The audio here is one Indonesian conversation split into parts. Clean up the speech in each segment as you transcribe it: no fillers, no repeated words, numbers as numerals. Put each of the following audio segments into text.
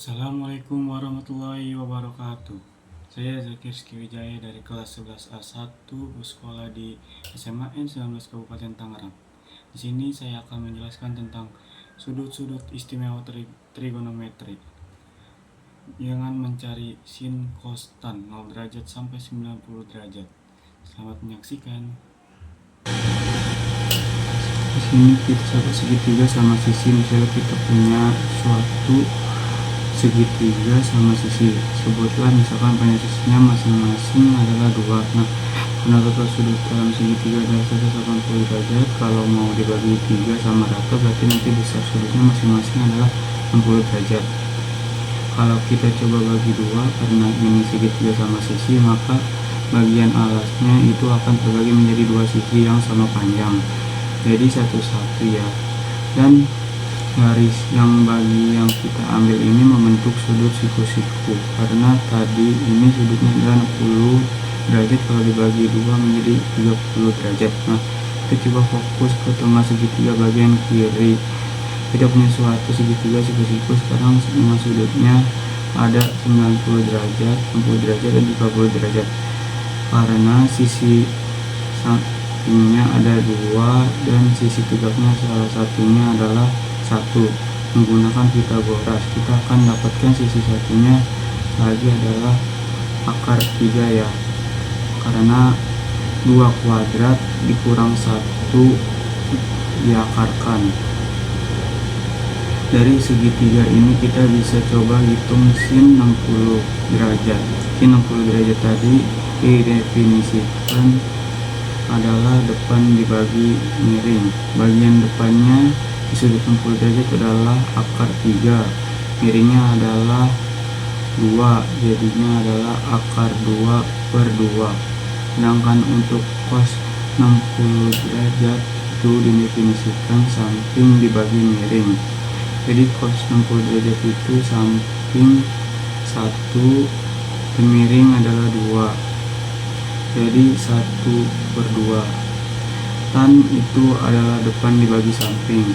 Assalamualaikum warahmatullahi wabarakatuh. Saya Zakir Wijaya dari kelas 11A1 bersekolah di SMA N19 Kabupaten Tangerang. Di sini saya akan menjelaskan tentang sudut-sudut istimewa trigonometri dengan mencari sin cos tan 0 derajat sampai 90 derajat. Selamat menyaksikan. Di sini kita segitiga sama sisi, misalnya kita punya suatu segitiga sama sisi, sebutlah misalkan punya sisinya masing-masing adalah 2. Nah, karena total sudut dalam segitiga adalah 180 derajat, kalau mau dibagi 3 sama rata berarti nanti besar sudutnya masing-masing adalah 60 derajat. Kalau kita coba bagi 2, karena ini segitiga sama sisi, maka bagian alasnya itu akan terbagi menjadi 2 sisi yang sama panjang, jadi 1-1 ya. Dan garis yang kita ambil ini membentuk sudut siku-siku, karena tadi ini sudutnya adalah 60 derajat, kalau dibagi 2 menjadi 30 derajat. Nah, kita coba fokus ke tengah segitiga bagian kiri. Kita punya suatu segitiga siku-siku, sekarang dengan sudutnya ada 90 derajat, 60 derajat, dan 30 derajat. Karena sisi sampingnya ada 2 dan sisi tegaknya salah satunya adalah 1. Menggunakan Pitagoras, kita akan dapatkan sisi satunya lagi adalah akar 3 ya, karena 2 kuadrat dikurang 1 diakarkan. Dari segitiga ini kita bisa coba hitung sin 60 derajat. Sin 60 derajat tadi didefinisikan adalah depan dibagi miring. Bagian depannya di sudut 60 derajat adalah akar 3, miringnya adalah 2, jadinya adalah akar 2/2. Sedangkan untuk cos 60 derajat itu didefinisikan samping dibagi miring. Jadi cos 60 derajat itu samping 1 dan miring adalah 2, jadi 1/2. Tan itu adalah depan dibagi samping.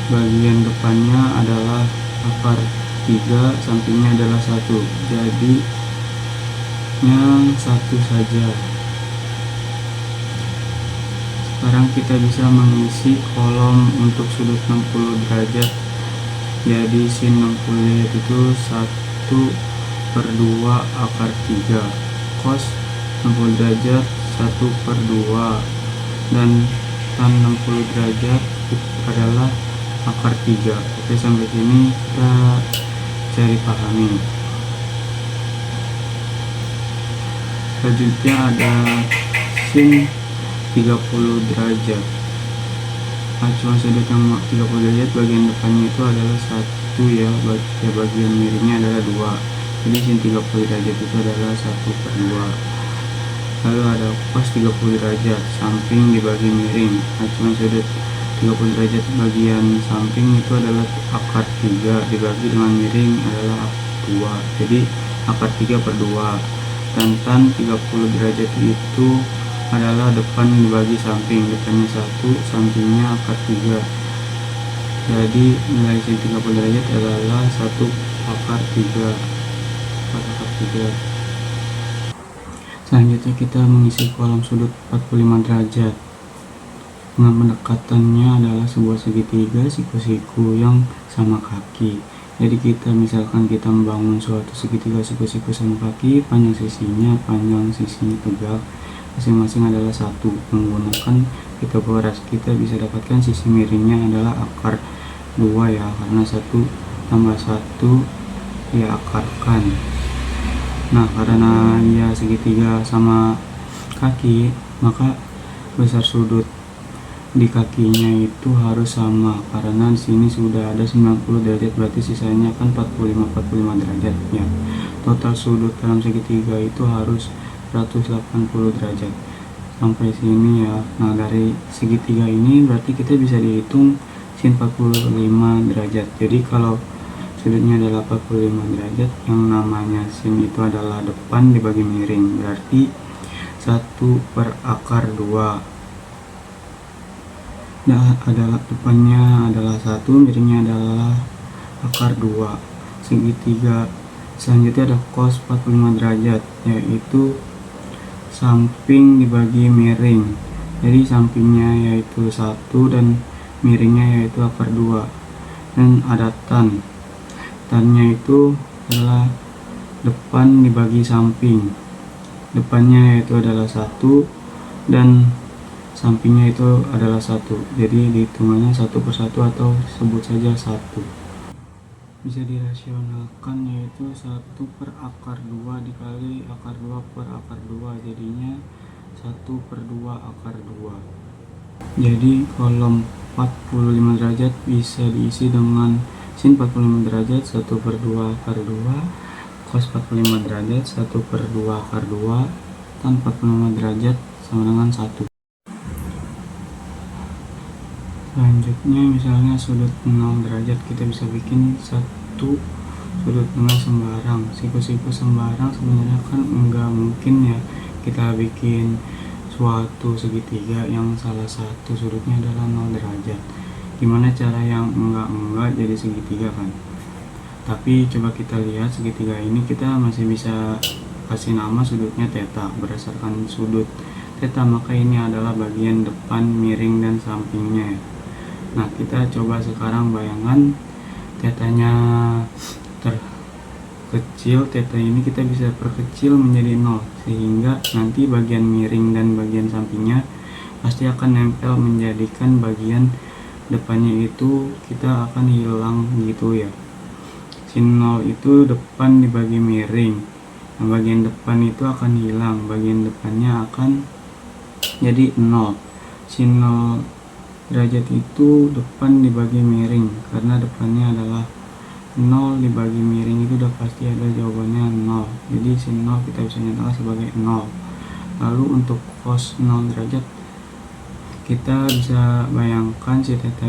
Bagian depannya adalah akar 3, sampingnya adalah 1, jadi yang 1 saja. Sekarang kita bisa mengisi kolom untuk sudut 60 derajat. Jadi sin 60 derajat itu 1/2 akar 3, cos 60 derajat 1/2, dan tan 60 derajat adalah akar 3. Oke, sampai sini kita cari pahami. Selanjutnya ada sin 30 derajat. Acuan sudut yang 30 derajat bagian depannya itu adalah 1 ya, bagian miringnya adalah 2, jadi sin 30 derajat itu adalah 1/2. Lalu ada cos 30 derajat, samping dibagi miring. Acuan sudut 30 derajat bagian samping itu adalah akar 3 dibagi dengan miring adalah 2, jadi akar 3/2. Dan tan 30 derajat itu adalah depan dibagi samping, depannya 1, sampingnya akar 3, jadi nilai sin 30 derajat adalah 1 akar 3. Selanjutnya kita mengisi kolom sudut 45 derajat. Dengan pendekatannya adalah sebuah segitiga siku-siku yang sama kaki. Jadi kita misalkan kita membangun suatu segitiga siku-siku sama kaki, panjang sisinya tegak, masing-masing adalah 1. Menggunakan Pitagoras kita bisa dapatkan sisi miringnya adalah akar 2 ya, karena 1 tambah 1 diakarkan. Nah, karena dia segitiga sama kaki, maka besar sudut di kakinya itu harus sama, karena di sini sudah ada 90 derajat, berarti sisanya kan 45 derajat ya. Total sudut dalam segitiga itu harus 180 derajat. Sampai sini ya. Nah, dari segitiga ini berarti kita bisa dihitung sin 45 derajat. Jadi kalau sudutnya adalah 45 derajat, yang namanya sin itu adalah depan dibagi miring, berarti 1/akar 2. Nah, adalah depannya adalah 1, miringnya adalah akar 2. segitiga. Selanjutnya ada cos 45 derajat, yaitu samping dibagi miring. Jadi sampingnya yaitu 1 dan miringnya yaitu akar 2. Dan ada tan. Tannya itu adalah depan dibagi samping. Depannya yaitu adalah 1 dan sampingnya itu adalah 1. Jadi dihitungannya 1 per 1 atau sebut saja 1. Bisa dirasionalkan yaitu 1 per akar 2 dikali akar 2 per akar 2, jadinya 1 per 2 akar 2. Jadi kolom 45 derajat bisa diisi dengan sin 45 derajat 1 per 2 akar 2, cos 45 derajat 1 per 2 akar 2, tan 45 derajat sama dengan 1. Selanjutnya misalnya sudut 0 derajat, kita bisa bikin satu sudut tengah sembarang. Siku-siku sembarang sebenarnya kan enggak mungkin ya kita bikin suatu segitiga yang salah satu sudutnya adalah 0 derajat. Gimana cara yang enggak jadi segitiga kan? Tapi coba kita lihat segitiga ini, kita masih bisa kasih nama sudutnya theta berdasarkan sudut theta, maka ini adalah bagian depan, miring, dan sampingnya. Nah, kita coba sekarang bayangkan tetanya terkecil, theta ini kita bisa perkecil menjadi 0, sehingga nanti bagian miring dan bagian sampingnya pasti akan nempel, menjadikan bagian depannya itu kita akan hilang gitu ya. Sin 0 itu depan dibagi miring, nah bagian depan itu akan hilang, bagian depannya akan jadi 0. Sin 0 derajat itu depan dibagi miring, karena depannya adalah 0 dibagi miring itu udah pasti ada jawabannya 0. Jadi sin 0 kita bisa nyatakan sebagai 0. Lalu untuk cos 0 derajat, kita bisa bayangkan si theta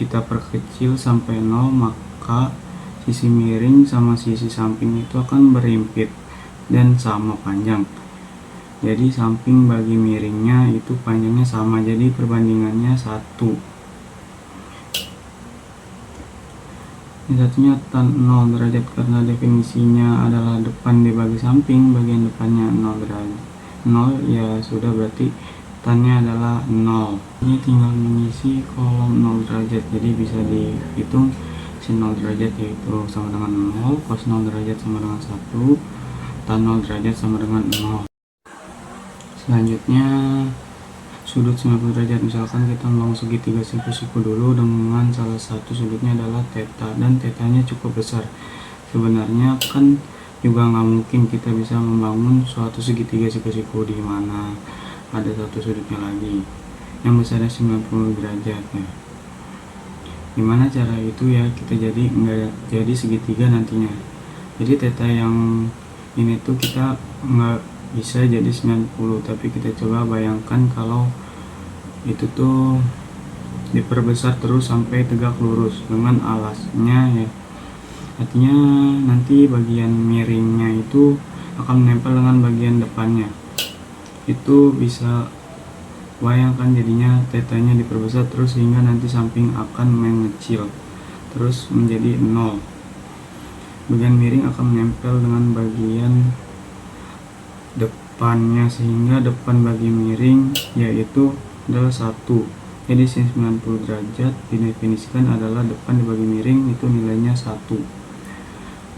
kita perkecil sampai 0, maka sisi miring sama sisi samping itu akan berimpit dan sama panjang. Jadi samping bagi miringnya itu panjangnya sama, jadi perbandingannya 1. Ini satunya tan 0 derajat, karena definisinya adalah depan dibagi samping, bagian depannya 0 derajat 0, ya sudah berarti tannya adalah 0. Ini tinggal mengisi kolom 0 derajat, jadi bisa dihitung sin 0 derajat yaitu sama dengan 0, cos 0 derajat sama dengan 1, tan 0 derajat sama dengan 0. Selanjutnya sudut 90 derajat, misalkan kita membangun segitiga siku-siku dulu dengan salah satu sudutnya adalah theta, dan tetanya cukup besar. Sebenarnya kan juga nggak mungkin kita bisa membangun suatu segitiga siku-siku di mana ada satu sudutnya lagi yang besarnya 90 derajat ya. Gimana cara itu ya, kita jadi nggak jadi segitiga nantinya. Jadi theta yang ini tuh kita nggak bisa jadi 90, tapi kita coba bayangkan kalau itu tuh diperbesar terus sampai tegak lurus dengan alasnya ya. Artinya nanti bagian miringnya itu akan menempel dengan bagian depannya. Itu bisa bayangkan jadinya tetanya diperbesar terus sehingga nanti samping akan mengecil terus menjadi 0. Bagian miring akan menempel dengan bagian depannya, sehingga depan bagi miring yaitu adalah 1. Jadi sin 90 derajat didefinisikan adalah depan dibagi miring itu nilainya 1.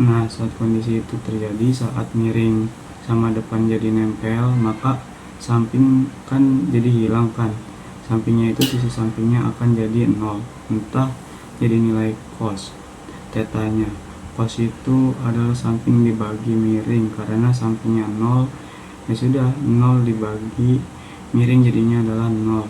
Nah, saat kondisi itu terjadi, saat miring sama depan jadi nempel, maka samping kan jadi hilang kan. Sampingnya itu sisi sampingnya akan jadi 0, entah jadi nilai cos tetanya. Cos itu adalah samping dibagi miring, karena sampingnya 0, ya sudah 0 dibagi miring jadinya adalah 0.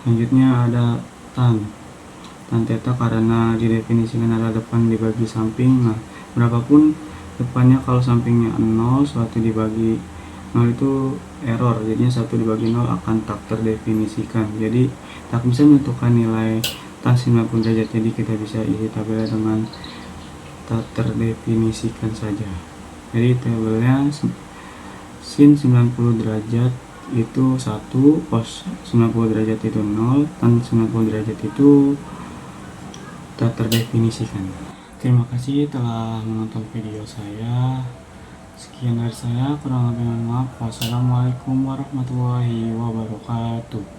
Selanjutnya ada tan theta, karena didefinisikan adalah depan dibagi samping. Nah, berapapun depannya, kalau sampingnya 0, suatu dibagi 0 itu error, jadinya 1 dibagi 0 akan tak terdefinisikan, jadi tak bisa menentukan nilai tan 90 derajat. Jadi kita bisa isi tabelnya dengan tak terdefinisikan saja. Jadi tabelnya sin 90 derajat itu 1, cos 90 derajat itu 0, tan 90 derajat itu tak terdefinisikan. Terima kasih telah menonton video saya. Sekian dari saya, kurang lebih mohon maaf. Wassalamualaikum warahmatullahi wabarakatuh.